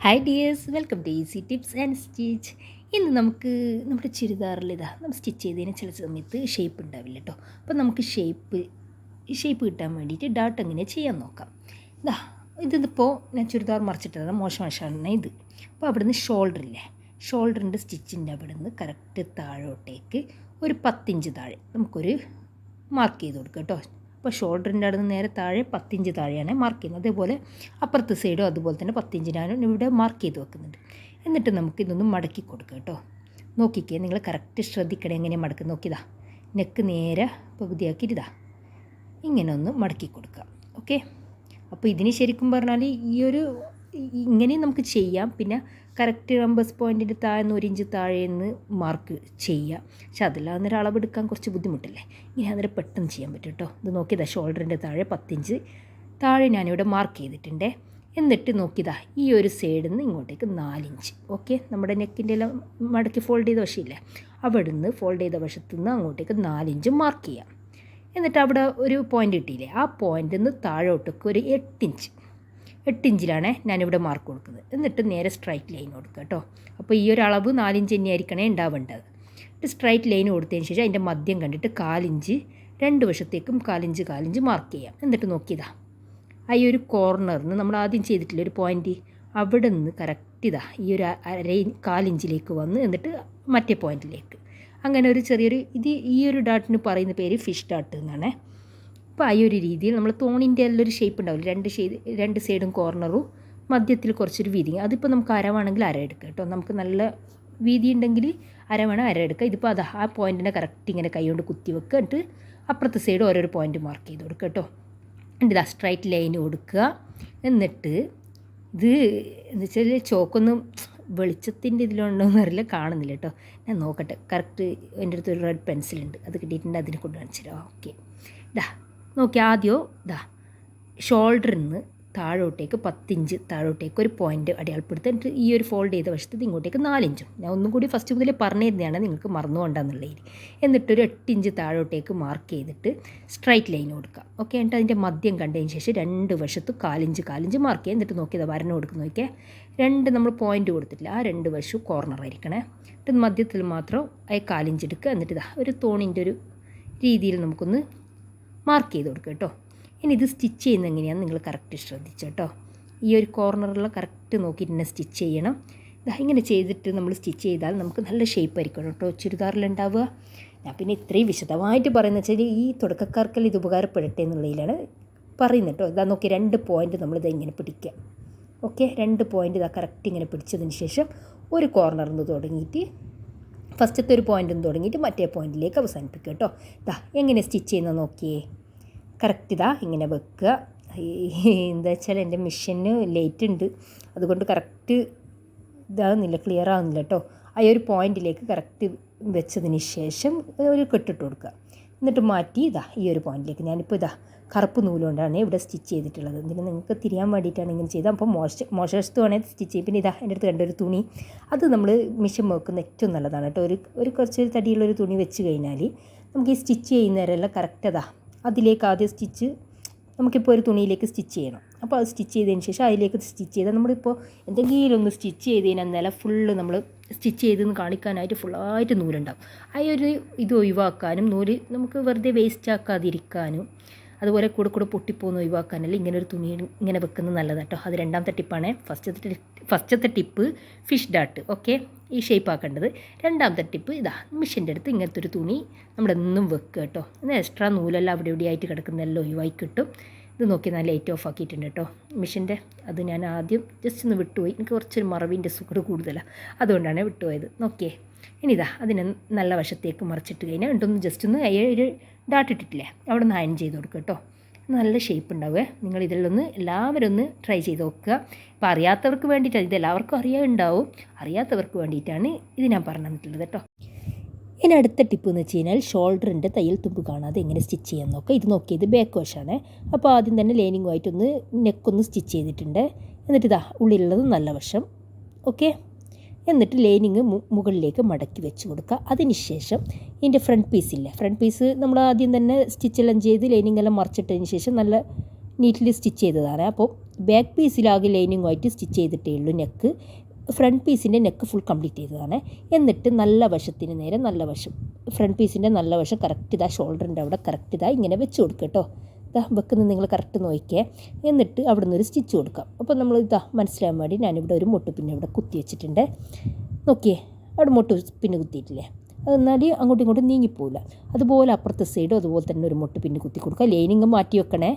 Hi dears, welcome to easy tips and stitch. ഇന്ന് നമുക്ക് നമ്മുടെ ചുരിദാറിൽ നമ്മൾ സ്റ്റിച്ച് ചെയ്തതിന് ചില സമയത്ത് ഷേപ്പ് ഉണ്ടാവില്ല കേട്ടോ. അപ്പോൾ നമുക്ക് ഷേപ്പ് കിട്ടാൻ വേണ്ടിയിട്ട് ഡാട്ട് എങ്ങനെ ചെയ്യാൻ നോക്കാം. ഇതിപ്പോൾ ഞാൻ ചുരിദാർ മറിച്ചിട്ടതാണ്, മോശമാണ് ഇത്. അപ്പോൾ അവിടുന്ന് ഷോൾഡറിൻ്റെ സ്റ്റിച്ചിൻ്റെ അവിടുന്ന് കറക്റ്റ് താഴോട്ടേക്ക് ഒരു 10 ഇഞ്ച് താഴെ നമുക്കൊരു മാർക്ക് ചെയ്ത് കൊടുക്കുക കേട്ടോ. അപ്പോൾ ഷോൾഡറിൻ്റെ അവിടെ നിന്ന് നേരെ താഴെ 10 ഇഞ്ച് താഴെയാണ് മാർക്ക് ചെയ്യുന്നത്. അതേപോലെ അപ്പുറത്തെ സൈഡും അതുപോലെ തന്നെ 10 ഇഞ്ച് ഞാനും ഇവിടെ മാർക്ക് ചെയ്ത് വെക്കുന്നുണ്ട്. എന്നിട്ട് നമുക്ക് ഇതൊന്ന് മടക്കി കൊടുക്കുക കേട്ടോ. നോക്കിക്കേ, നിങ്ങൾ കറക്റ്റ് ശ്രദ്ധിക്കണേ എങ്ങനെ മടക്കുക. നോക്കിയതാ, നെക്ക് നേരെ പകുതിയാക്കിയിട്ടാ ഇങ്ങനെ ഒന്ന് മടക്കി കൊടുക്കുക. ഓക്കെ, അപ്പോൾ ഇതിന് ശരിക്കും പറഞ്ഞാൽ ഇങ്ങനെയും നമുക്ക് ചെയ്യാം. പിന്നെ കറക്റ്റ് നമ്പേഴ്സ് പോയിൻറ്റിൻ്റെ താഴെ 1 ഇഞ്ച് താഴേന്ന് മാർക്ക് ചെയ്യുക. പക്ഷെ അതെല്ലാം അന്നേരം അളവെടുക്കാൻ കുറച്ച് ബുദ്ധിമുട്ടല്ലേ. ഇങ്ങനെ അന്നേരം പെട്ടെന്ന് ചെയ്യാൻ പറ്റും കേട്ടോ. ഇത് നോക്കിയതാ, ഷോൾഡറിൻ്റെ താഴെ 10 ഇഞ്ച് താഴെ ഞാനിവിടെ മാർക്ക് ചെയ്തിട്ടുണ്ട്. എന്നിട്ട് നോക്കിയതാ, ഈ ഒരു സൈഡിൽ നിന്ന് ഇങ്ങോട്ടേക്ക് 4 ഇഞ്ച്. ഓക്കെ, നമ്മുടെ നെക്കിൻ്റെ എല്ലാം മടക്കി ഫോൾഡ് ചെയ്ത വശമില്ലേ, അവിടെ നിന്ന് ഫോൾഡ് ചെയ്ത വശത്തു നിന്ന് അങ്ങോട്ടേക്ക് 4 ഇഞ്ച് മാർക്ക് ചെയ്യാം. എന്നിട്ട് അവിടെ ഒരു പോയിൻ്റ് കിട്ടിയില്ലേ, ആ പോയിൻ്റിൽ നിന്ന് താഴോട്ടേക്ക് ഒരു 8 ഇഞ്ചിലാണ് ഞാനിവിടെ മാർക്ക് കൊടുക്കുന്നത്. എന്നിട്ട് നേരെ സ്ട്രൈറ്റ് ലൈൻ കൊടുക്കുക കേട്ടോ. അപ്പോൾ ഈ ഒരു അളവ് 4 ഇഞ്ച് തന്നെയായിരിക്കണേ ഉണ്ടാവേണ്ടത്. സ്ട്രൈറ്റ് ലൈൻ കൊടുത്തതിന് ശേഷം അതിൻ്റെ മദ്യം കണ്ടിട്ട് 4 ഇഞ്ച് രണ്ട് വശത്തേക്കും 4 ഇഞ്ച് മാർക്ക് ചെയ്യാം. എന്നിട്ട് നോക്കിയതാ, ഈ ഒരു കോർണറിൽ നിന്ന് നമ്മൾ ആദ്യം ചെയ്തിട്ടില്ല ഒരു പോയിൻ്റ്, അവിടെ നിന്ന് കറക്റ്റ് ഈ ഒരു 4 ഇഞ്ചിലേക്ക് വന്ന് എന്നിട്ട് മറ്റേ പോയിൻറ്റിലേക്ക് അങ്ങനെ ഒരു ചെറിയൊരു ഈ ഒരു ഡാട്ടിന് പറയുന്ന പേര് ഫിഷ് ഡാട്ട് എന്നാണ്. അപ്പോൾ ഈ ഒരു രീതിയിൽ നമ്മൾ തോണിൻ്റെ എല്ലാം ഷേപ്പ് ഉണ്ടാവില്ല, രണ്ട് സൈഡും കോർണറും മധ്യത്തിൽ കുറച്ചൊരു വീതി. അതിപ്പോൾ നമുക്ക് അരവാണെങ്കിൽ അര എടുക്കുക കേട്ടോ. നമുക്ക് നല്ല വീതി ഉണ്ടെങ്കിൽ അര എടുക്കുക. ഇതിപ്പോൾ ആ പോയിൻറ്റിനെ കറക്റ്റ് ഇങ്ങനെ കൈകൊണ്ട് കുത്തി വെക്കുക. എന്നിട്ട് അപ്പുറത്തെ സൈഡ് ഓരോരോ പോയിൻറ്റ് മാർക്ക് ചെയ്ത് കൊടുക്കുക കേട്ടോ. എന്നിട്ട് സ്ട്രൈറ്റ് ലൈൻ കൊടുക്കുക. എന്നിട്ട് ഇത് എന്ന് വെച്ചാൽ ചോക്കൊന്നും വെളിച്ചത്തിൻ്റെ ഇതിലുണ്ടോയെന്ന് അറിയില്ല, കാണുന്നില്ല കേട്ടോ. ഞാൻ നോക്കട്ടെ, കറക്റ്റ് എൻ്റെ അടുത്ത് ഒരു റെഡ് പെൻസിലുണ്ട്, അത് കിട്ടിയിട്ടുണ്ട്, അതിനെ കൊണ്ട് കാണിച്ചിരാം. ഓക്കെ, നോക്കി ആദ്യം ഷോൾഡറിൽ നിന്ന് താഴോട്ടേക്ക് 10 ഇഞ്ച് താഴോട്ടേക്ക് ഒരു പോയിൻ്റ് അടയാളപ്പെടുത്തി. എന്നിട്ട് ഈ ഒരു ഫോൾഡ് ചെയ്ത വശത്ത് ഇങ്ങോട്ടേക്ക് 4 ഇഞ്ചും ഞാൻ ഒന്നും കൂടി ഫസ്റ്റ് മുതലേ പറഞ്ഞു തരുന്നതാണ്, നിങ്ങൾക്ക് മറന്നുകൊണ്ടാന്നുള്ളതിൽ. എന്നിട്ടൊരു 8 ഇഞ്ച് താഴോട്ടേക്ക് മാർക്ക് ചെയ്തിട്ട് സ്ട്രൈറ്റ് ലൈൻ കൊടുക്കുക. ഓക്കെ, എന്നിട്ട് അതിൻ്റെ മദ്യം കണ്ടതിന് ശേഷം 2 വശത്ത് 4 ഇഞ്ച് മാർക്ക് ചെയ്യുക. എന്നിട്ട് നോക്കിയത് വരന് കൊടുക്കുന്ന നോക്കിയാൽ 2 നമ്മൾ പോയിൻ്റ് കൊടുത്തിട്ടില്ല, ആ 2 വശവും കോർണർ ആയിരിക്കണേ. എന്നിട്ട് മധ്യത്തിൽ മാത്രം 4 ഇഞ്ച് എടുക്കുക. എന്നിട്ട് ഒരു തോണിൻ്റെ ഒരു രീതിയിൽ നമുക്കൊന്ന് മാർക്ക് ചെയ്ത് കൊടുക്കുക കേട്ടോ. ഇനി ഇത് സ്റ്റിച്ച് ചെയ്യുന്നത് എങ്ങനെയാണെന്ന് നിങ്ങൾ കറക്റ്റ് ശ്രദ്ധിച്ചു കേട്ടോ. ഈ ഒരു കോർണറിൽ കറക്റ്റ് നോക്കിയിട്ട് തന്നെ സ്റ്റിച്ച് ചെയ്യണം. ഇങ്ങനെ ചെയ്തിട്ട് നമ്മൾ സ്റ്റിച്ച് ചെയ്താൽ നമുക്ക് നല്ല ഷേപ്പ് ആയിരിക്കണം കേട്ടോ ചുരിദാറിലുണ്ടാവുക. ഞാൻ പിന്നെ ഇത്രയും വിശദമായിട്ട് പറയുന്നത് വെച്ചാൽ ഈ തുടക്കക്കാർക്കെല്ലാം ഇത് ഉപകാരപ്പെടട്ടെ എന്നുള്ളതിലാണ് പറയുന്നത് കേട്ടോ. നോക്കി 2 പോയിൻ്റ് നമ്മളിത് ഇങ്ങനെ പിടിക്കുക. ഓക്കെ, 2 പോയിൻ്റ് കറക്റ്റ് ഇങ്ങനെ പിടിച്ചതിന് ശേഷം ഒരു കോർണറിൽ നിന്ന് തുടങ്ങിയിട്ട് ഫസ്റ്റത്തെ ഒരു പോയിൻ്റിൽ നിന്ന് തുടങ്ങിയിട്ട് മറ്റേ പോയിൻറ്റിലേക്ക് അവസാനിപ്പിക്കുക കേട്ടോ. എങ്ങനെ സ്റ്റിച്ച് ചെയ്യുന്നത് നോക്കിയേ. കറക്റ്റ് ഇങ്ങനെ വെക്കുക. എന്താ വെച്ചാൽ എൻ്റെ മെഷീന് ലേറ്റ് ഉണ്ട്, അതുകൊണ്ട് കറക്റ്റ് ഇതാകുന്നില്ല, ക്ലിയർ ആകുന്നില്ല കേട്ടോ. ആ ഒരു പോയിൻറ്റിലേക്ക് കറക്റ്റ് വെച്ചതിന് ശേഷം ഒരു കെട്ടിട്ട് കൊടുക്കുക. എന്നിട്ട് മാറ്റി ഈ ഒരു പോയിൻറ്റിലേക്ക് ഞാനിപ്പോൾ കറുപ്പ് നൂലുകൊണ്ടാണ് ഇവിടെ സ്റ്റിച്ച് ചെയ്തിട്ടുള്ളത്. ഇതിന് നിങ്ങൾക്ക് തിരിയാൻ വേണ്ടിയിട്ടാണ് ഇങ്ങനെ ചെയ്തത്. അപ്പോൾ മോശവശത്ത് വേണേൽ സ്റ്റിച്ച് ചെയ്യും. പിന്നെ എൻ്റെ അടുത്ത് കണ്ടൊരു തുണി, അത് നമ്മൾ മെഷീൻ വെക്കുന്ന ഏറ്റവും നല്ലതാണ് കേട്ടോ. ഒരു കുറച്ച് തടിയുള്ളൊരു തുണി വെച്ച് കഴിഞ്ഞാൽ നമുക്ക് ഈ സ്റ്റിച്ച് ചെയ്യുന്നവരെല്ലാം കറക്റ്റ് അതിലേക്ക് ആദ്യം സ്റ്റിച്ച് നമുക്കിപ്പോൾ ഒരു തുണിയിലേക്ക് സ്റ്റിച്ച് ചെയ്യണം. അപ്പോൾ അത് സ്റ്റിച്ച് ചെയ്തതിന് ശേഷം അതിലേക്ക് സ്റ്റിച്ച് ചെയ്താൽ നമ്മളിപ്പോൾ എന്തെങ്കിലും ഒന്ന് സ്റ്റിച്ച് ചെയ്ത് കഴിഞ്ഞാൽ ഫുള്ള് നമ്മൾ സ്റ്റിച്ച് ചെയ്തെന്ന് കാണിക്കാനായിട്ട് ഫുള്ളായിട്ട് നൂലുണ്ടാവും. ഇത് ഒഴിവാക്കാനും നൂല് നമുക്ക് വെറുതെ വേസ്റ്റ് ആക്കാതിരിക്കാനും അതുപോലെ കൂടെ പൊട്ടിപ്പോകുന്ന ഒഴിവാക്കാനല്ല ഇങ്ങനെ ഒരു തുണി ഇങ്ങനെ വെക്കുന്നത് നല്ലതാണ് കേട്ടോ. അത് 2ാമത്തെ ടിപ്പാണ്. ഫസ്റ്റത്തെ ടിപ്പ് ഫിഷ് ഡാട്ട്. ഓക്കെ, ഈ ഷേപ്പ് ആക്കേണ്ടത്. 2ാമത്തെ ടിപ്പ് മെഷീൻ്റെ അടുത്ത് ഇങ്ങനത്തെ ഒരു തുണി നമ്മളെന്നും വെക്കുക കേട്ടോ. എക്സ്ട്രാ നൂലെല്ലാം അവിടെ ആയിട്ട് കിടക്കുന്നതെല്ലാം ഒഴിവായി കിട്ടും. ഇത് നോക്കി ഞാൻ ലൈറ്റ് ഓഫ് ആക്കിയിട്ടുണ്ട് കേട്ടോ മെഷീൻ്റെ. അത് ഞാൻ ആദ്യം ജസ്റ്റ് ഒന്ന് വിട്ടുപോയി, എനിക്ക് കുറച്ചൊരു മറവിൻ്റെ സുഖം കൂടുതലാണ്, അതുകൊണ്ടാണ് വിട്ടുപോയത്. നോക്കിയേ, ഇനി അതിനെ നല്ല വശത്തേക്ക് മറിച്ചിട്ട് കഴിഞ്ഞാൽ ഉണ്ടൊന്ന് ജസ്റ്റ് ഒന്ന് ഒരു ഡാട്ട് ഇട്ടിട്ടില്ലേ, അവിടെ നിന്ന് അയൺ ചെയ്ത് കൊടുക്കുക കേട്ടോ. നല്ല ഷേപ്പ് ഉണ്ടാവുക. നിങ്ങൾ ഇതിലൊന്ന് എല്ലാവരും ഒന്ന് ട്രൈ ചെയ്ത് നോക്കുക. ഇപ്പോൾ അറിയാത്തവർക്ക് വേണ്ടിയിട്ടാണ്, ഇതെല്ലാവർക്കും അറിയാത്തവർക്ക് വേണ്ടിയിട്ടാണ് ഇത് ഞാൻ പറഞ്ഞു തന്നിട്ടുള്ളത് കേട്ടോ. ഇനി അടുത്ത ടിപ്പ് എന്ന് വെച്ച് കഴിഞ്ഞാൽ ഷോൾഡറിൻ്റെ തയ്യൽ തുമ്പ് കാണാതെ എങ്ങനെ സ്റ്റിച്ച് ചെയ്യാൻ നോക്കുക. ഇത് നോക്കിയത് ബാക്ക് വശമാണ്. അപ്പോൾ ആദ്യം തന്നെ ലൈനിങ്ങുമായിട്ടൊന്ന് നെക്കൊന്ന് സ്റ്റിച്ച് ചെയ്തിട്ടുണ്ട്. എന്നിട്ട് ഉള്ളിലുള്ളത് നല്ല വശം. ഓക്കെ, എന്നിട്ട് ലൈനിങ് മുകളിലേക്ക് മടക്കി വെച്ച് കൊടുക്കുക. അതിനുശേഷം ഇതിൻ്റെ ഫ്രണ്ട് പീസ് നമ്മൾ ആദ്യം തന്നെ സ്റ്റിച്ചെല്ലാം ചെയ്ത് ലൈനിങ് എല്ലാം മറിച്ചിട്ടതിന് ശേഷം നല്ല നീറ്റ്ലി സ്റ്റിച്ച് ചെയ്തതാണ്. അപ്പോൾ ബാക്ക് പീസിലാകെ ലൈനിങ്ങുമായിട്ട് സ്റ്റിച്ച് ചെയ്തിട്ടേ ഉള്ളൂ. നെക്ക് ഫ്രണ്ട് പീസിൻ്റെ നെക്ക് ഫുൾ കംപ്ലീറ്റ് ചെയ്തതാണ്. എന്നിട്ട് നല്ല വശത്തിന് നേരെ നല്ല വശം ഫ്രണ്ട് പീസിൻ്റെ നല്ല വശം കറക്റ്റ് ഇതാ ഷോൾഡറിൻ്റെ അവിടെ കറക്റ്റ് ഇതാ ഇങ്ങനെ വെച്ച് കൊടുക്കുക കേട്ടോ. ഇതാ വെക്കുന്നത് നിങ്ങൾ കറക്റ്റ് നോക്കിയേ. എന്നിട്ട് അവിടെ നിന്നൊരു സ്റ്റിച്ച് കൊടുക്കാം. അപ്പോൾ നമ്മൾ ഇതാ മനസ്സിലാകാൻ വേണ്ടി ഞാനിവിടെ ഒരു മുട്ട് പിന്നെ ഇവിടെ കുത്തി വെച്ചിട്ടുണ്ട്. നോക്കിയേ, അവിടെ മുട്ട് പിന്നെ കുത്തിയിട്ടില്ലേ, എന്നാൽ അങ്ങോട്ടും ഇങ്ങോട്ടും നീങ്ങിപ്പോവില്ല. അതുപോലെ അപ്പുറത്തെ സൈഡും അതുപോലെ തന്നെ ഒരു മുട്ട് പിന്നെ കുത്തി കൊടുക്കുക. ലൈനിങ് മാറ്റി വെക്കണേ.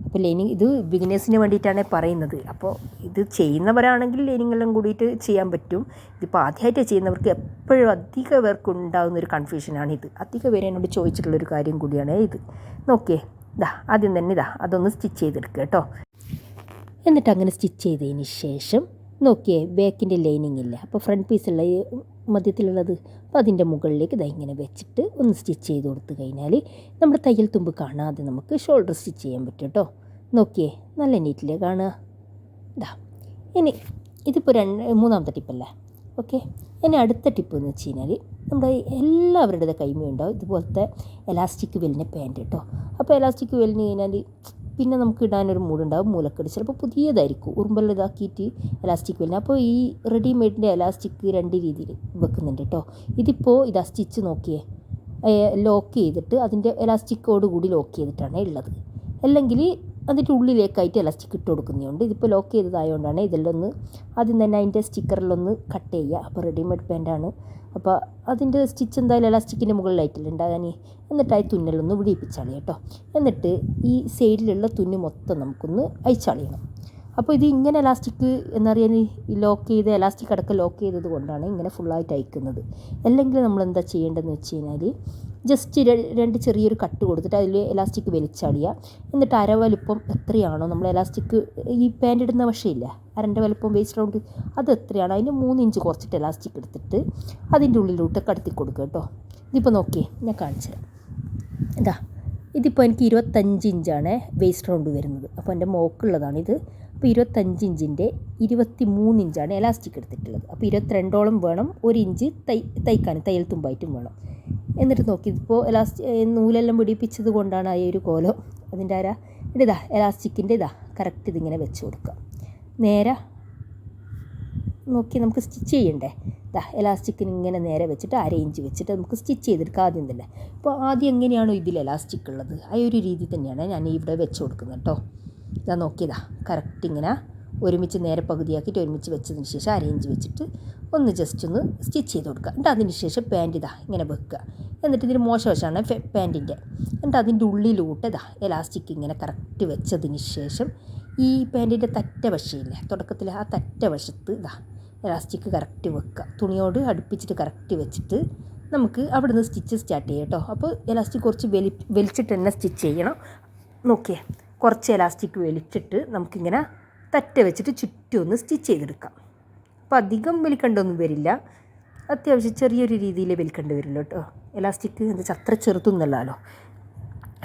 അപ്പോൾ ലൈനിങ് ഇത് ബിഗിനേഴ്സിന് വേണ്ടിയിട്ടാണ് പറയുന്നത്. അപ്പോൾ ഇത് ചെയ്യുന്നവരാണെങ്കിൽ ലൈനിങ്ങെല്ലാം കൂടിയിട്ട് ചെയ്യാൻ പറ്റും. ഇതിപ്പോൾ ആദ്യമായിട്ട് ചെയ്യുന്നവർക്ക് എപ്പോഴും അധിക പേർക്ക് ഉണ്ടാകുന്ന ഒരു കൺഫ്യൂഷനാണിത്. അധിക പേര് എന്നോട് ചോദിച്ചിട്ടുള്ളൊരു കാര്യം കൂടിയാണ് ഇത്. നോക്കിയേ, ഇതാ ആദ്യം തന്നെ ഇതാ അതൊന്ന് സ്റ്റിച്ച് ചെയ്തെടുക്കുക കേട്ടോ. എന്നിട്ട് അങ്ങനെ സ്റ്റിച്ച് ചെയ്തതിന് ശേഷം നോക്കിയേ, ബാക്കിൻ്റെ ലൈനിങ് ഇല്ല, അപ്പോൾ ഫ്രണ്ട് പീസുള്ള മധ്യത്തിലുള്ളത്, അപ്പോൾ അതിൻ്റെ മുകളിലേക്ക് ഇതാ ഇങ്ങനെ വെച്ചിട്ട് ഒന്ന് സ്റ്റിച്ച് ചെയ്ത് കൊടുത്തു കഴിഞ്ഞാൽ നമ്മുടെ തയ്യൽ തുമ്പ് കാണാതെ നമുക്ക് ഷോൾഡർ സ്റ്റിച്ച് ചെയ്യാൻ പറ്റും കേട്ടോ. നോക്കിയേ, നല്ല നീറ്റിലേ കാണുക. ഇതാ ഇനി ഇതിപ്പോൾ മൂന്നാമത്തെ ടിപ്പല്ലേ. ഓക്കെ, ഇനി അടുത്ത ടിപ്പ് എന്ന് വെച്ച് കഴിഞ്ഞാൽ നമ്മുടെ എല്ലാവരുടെ കൈമയുണ്ടാവും ഇതുപോലത്തെ എലാസ്റ്റിക് വെല്ലിൻ്റെ പാൻറ്റ് കേട്ടോ. അപ്പോൾ എലാസ്റ്റിക് വെല്ലിന് കഴിഞ്ഞാൽ പിന്നെ നമുക്ക് ഇടാനൊരു മൂടുണ്ടാവും. മൂലക്കെട്ട് ചിലപ്പോൾ പുതിയതായിരിക്കും, ഉറുമ്പെല്ലാം ഇതാക്കിയിട്ട് എലാസ്റ്റിക് വെല്ലിന്. അപ്പോൾ ഈ റെഡിമെയ്ഡിൻ്റെ എലാസ്റ്റിക് രണ്ട് രീതിയിൽ വെക്കുന്നുണ്ട് കേട്ടോ. ഇതിപ്പോൾ ഇതാ സ്റ്റിച്ച് നോക്കിയേ, ലോക്ക് ചെയ്തിട്ട് അതിൻ്റെ എലാസ്റ്റിക്കോട് കൂടി ലോക്ക് ചെയ്തിട്ടാണ് ഉള്ളത്. അല്ലെങ്കിൽ അതിൻ്റെ ഉള്ളിലേക്കായിട്ട് എലാസ്റ്റിക് ഇട്ട് കൊടുക്കുന്നതുകൊണ്ട് ഇതിപ്പോൾ ലോക്ക് ചെയ്തതായതുകൊണ്ടാണ് ഇതെല്ലാം ഒന്ന് ആദ്യം തന്നെ അതിൻ്റെ സ്റ്റിക്കറിലൊന്ന് കട്ട് ചെയ്യുക. അപ്പോൾ റെഡിമെയ്ഡ് പാൻറ്റാണ്, അപ്പോൾ അതിൻ്റെ സ്റ്റിച്ച് എന്തായാലും എലാസ്റ്റിക്കിൻ്റെ മുകളിലായിട്ടില്ല ഉണ്ടാകാൻ. എന്നിട്ട് ആ തുന്നലൊന്ന് വിടിയിപ്പിച്ചാളി കേട്ടോ. എന്നിട്ട് ഈ സൈഡിലുള്ള തുന്നി മൊത്തം നമുക്കൊന്ന് അയച്ചാളിയണം. അപ്പോൾ ഇത് ഇങ്ങനെ എലാസ്റ്റിക് എന്നറിയാൻ ലോക്ക് ചെയ്ത് എലാസ്റ്റിക് അടക്കം ലോക്ക് ചെയ്തത് കൊണ്ടാണ് ഇങ്ങനെ ഫുള്ളായിട്ട് അയക്കുന്നത്. അല്ലെങ്കിൽ നമ്മൾ എന്താ ചെയ്യേണ്ടതെന്ന് വെച്ച് കഴിഞ്ഞാൽ ജസ്റ്റ് രണ്ട് ചെറിയൊരു കട്ട് കൊടുത്തിട്ട് അതിൽ എലാസ്റ്റിക് വലിച്ചളിയുക. എന്നിട്ട് അരവലുപ്പം എത്രയാണോ നമ്മൾ എലാസ്റ്റിക് ഈ പാൻറ് ഇടുന്ന വശമില്ല, അരൻ്റെ വലുപ്പം വേസ്റ്റ് റൗണ്ട് അത് എത്രയാണോ അതിന് 3 ഇഞ്ച് കുറച്ചിട്ട് എലാസ്റ്റിക് എടുത്തിട്ട് അതിൻ്റെ ഉള്ളിലോട്ട് കടത്തി കൊടുക്കുക കേട്ടോ. ഇതിപ്പോൾ നോക്കിയേ, ഞാൻ കാണിച്ചു തരാം. ഇതാ ഇതിപ്പോൾ എനിക്ക് 25 ഇഞ്ചാണ് വേസ്റ്റ് റൗണ്ട് വരുന്നത്. അപ്പോൾ എൻ്റെ മോക്കുള്ളതാണിത്. അപ്പോൾ 25 ഇഞ്ചിൻ്റെ 23 ഇഞ്ചാണ് എലാസ്റ്റിക് എടുത്തിട്ടുള്ളത്. അപ്പോൾ 22ഓളം വേണം 1 ഇഞ്ച് തയ്ക്കാൻ തയ്യൽ തുമ്പായിട്ടും വേണം. എന്നിട്ട് നോക്കി ഇതിപ്പോൾ നൂലെല്ലാം പിടിപ്പിച്ചത് കൊണ്ടാണ് ആ ഒരു കോലം. അതിൻ്റെ ഇതാ എലാസ്റ്റിക്കിൻ്റെ ഇതാ കറക്റ്റ് ഇതിങ്ങനെ വെച്ച് കൊടുക്കുക. നേരെ നോക്കി നമുക്ക് സ്റ്റിച്ച് ചെയ്യണ്ടേ. ഇതാ എലാസ്റ്റിക്കിന് ഇങ്ങനെ നേരെ വെച്ചിട്ട് 1/2 ഇഞ്ച് വെച്ചിട്ട് നമുക്ക് സ്റ്റിച്ച് ചെയ്തെടുക്കുക ആദ്യം തന്നെ. അപ്പോൾ ആദ്യം എങ്ങനെയാണോ ഇതിൽ എലാസ്റ്റിക് ഉള്ളത് ആ ഒരു രീതി തന്നെയാണ് ഞാൻ ഇവിടെ വെച്ച് കൊടുക്കുന്നത് കേട്ടോ. ഇതാ നോക്കിയതാ കറക്റ്റ് ഇങ്ങനെ ഒരുമിച്ച് നേരെ പകുതിയാക്കിയിട്ട് ഒരുമിച്ച് വെച്ചതിന് ശേഷം 1/2 ഇഞ്ച് വെച്ചിട്ട് ഒന്ന് ജസ്റ്റ് ഒന്ന് സ്റ്റിച്ച് ചെയ്ത് കൊടുക്കുക. എന്നിട്ട് അതിന് ശേഷം പാൻറ്റ് ഇതാ ഇങ്ങനെ വെക്കുക. എന്നിട്ട് ഇതിന് മോശവശമാണ് പാൻറ്റിൻ്റെ. എന്നിട്ട് അതിൻ്റെ ഉള്ളിലൂട്ട് ഇതാ എലാസ്റ്റിക് ഇങ്ങനെ കറക്റ്റ് വെച്ചതിന് ശേഷം ഈ പാൻറ്റിൻ്റെ തറ്റ വശമില്ലേ തുടക്കത്തിൽ ആ തറ്റ വശത്ത് ഇതാ എലാസ്റ്റിക് കറക്റ്റ് വെക്കുക. തുണിയോട് അടുപ്പിച്ചിട്ട് കറക്റ്റ് വെച്ചിട്ട് നമുക്ക് അവിടെ നിന്ന് സ്റ്റിച്ച് സ്റ്റാർട്ട് ചെയ്യാം കേട്ടോ. അപ്പോൾ എലാസ്റ്റിക് കുറച്ച് വലിച്ചിട്ട് തന്നെ സ്റ്റിച്ച് ചെയ്യണം. നോക്കിയേ, കുറച്ച് എലാസ്റ്റിക് വലിച്ചിട്ട് നമുക്കിങ്ങനെ തറ്റ വെച്ചിട്ട് ചുറ്റും ഒന്ന് സ്റ്റിച്ച് ചെയ്തെടുക്കാം. അപ്പോൾ അധികം വലിക്കേണ്ടൊന്നും വരില്ല, അത്യാവശ്യം ചെറിയൊരു രീതിയിൽ വലിക്കേണ്ടി വരില്ല കേട്ടോ. എലാസ്റ്റിക് എന്താ വെച്ചാൽ അത്ര ചെറുതൊന്നുമല്ലല്ലോ.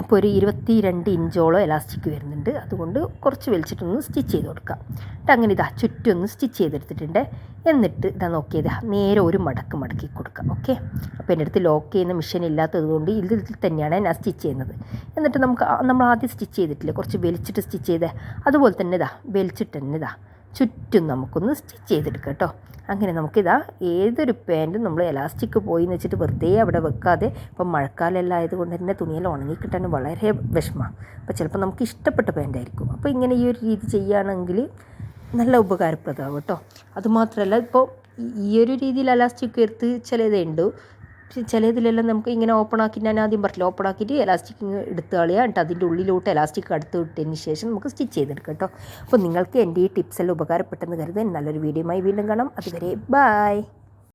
അപ്പോൾ ഒരു 22 ഇഞ്ചോളം എലാസ്റ്റിക് വരുന്നുണ്ട്, അതുകൊണ്ട് കുറച്ച് വലിച്ചിട്ടൊന്ന് സ്റ്റിച്ച് ചെയ്ത് കൊടുക്കാം. എന്നിട്ട് അങ്ങനെ ഇതാ ചുറ്റും ഒന്ന് സ്റ്റിച്ച് ചെയ്തെടുത്തിട്ടുണ്ട്. എന്നിട്ട് ഇതാ നോക്കിയതാ നേരെ ഒരു മടക്കി കൊടുക്കാം. ഓക്കെ, അപ്പോൾ എൻ്റെ അടുത്ത് ലോക്ക് ചെയ്യുന്ന മെഷീൻ ഇല്ലാത്തത് കൊണ്ട് ഇതിൽ തന്നെയാണ് ഞാൻ സ്റ്റിച്ച് ചെയ്യുന്നത്. എന്നിട്ട് നമ്മൾ ആദ്യം സ്റ്റിച്ച് ചെയ്തിട്ടില്ലേ കുറച്ച് വലിച്ചിട്ട് സ്റ്റിച്ച് ചെയ്തേ, അതുപോലെ തന്നെ ഇതാ വലിച്ചിട്ട് തന്നെ ഇതാ ചുറ്റും നമുക്കൊന്ന് സ്റ്റിച്ച് ചെയ്തെടുക്കാം കേട്ടോ. അങ്ങനെ നമുക്കിതാ ഏതൊരു പാൻറ്റും നമ്മൾ എലാസ്റ്റിക് പോയി എന്ന് വെച്ചിട്ട് വെറുതെ അവിടെ വെക്കാതെ, ഇപ്പം മഴക്കാലമെല്ലാം ആയതുകൊണ്ട് തന്നെ തുണിയെല്ലാം ഉണങ്ങി കിട്ടാൻ വളരെ വിഷമമാണ്. അപ്പോൾ ചിലപ്പോൾ നമുക്ക് ഇഷ്ടപ്പെട്ട പാൻറ്റായിരിക്കും. അപ്പോൾ ഇങ്ങനെ ഈ ഒരു രീതി ചെയ്യുകയാണെങ്കിൽ നല്ല ഉപകാരപ്രദമാകും കേട്ടോ. അതുമാത്രമല്ല ഇപ്പോൾ ഈ ഒരു രീതിയിൽ എലാസ്റ്റിക് എടുത്ത് ചിലതുണ്ട്, ചിലതിലെല്ലാം നമുക്ക് ഇങ്ങനെ ഓപ്പൺ ആക്കി, ഞാൻ ആദ്യം പറഞ്ഞില്ല ഓപ്പൺ ആക്കിയിട്ട് എലാസ്റ്റിക് എടുത്ത് കളയുക. എന്നിട്ട് അതിൻ്റെ ഉള്ളിലോട്ട് എലാസ്റ്റിക് അടുത്ത് വിട്ടതിന് ശേഷം നമുക്ക് സ്റ്റിച്ച് ചെയ്തെടുക്കാം കേട്ടോ. അപ്പോൾ നിങ്ങൾക്ക് എൻ്റെ ഈ ടിപ്സ് എല്ലാം ഉപകാരപ്പെട്ടെന്ന് കരുതാൻ നല്ലൊരു വീഡിയോയുമായി വീണ്ടും കാണാം. അതുവരെ ബൈ.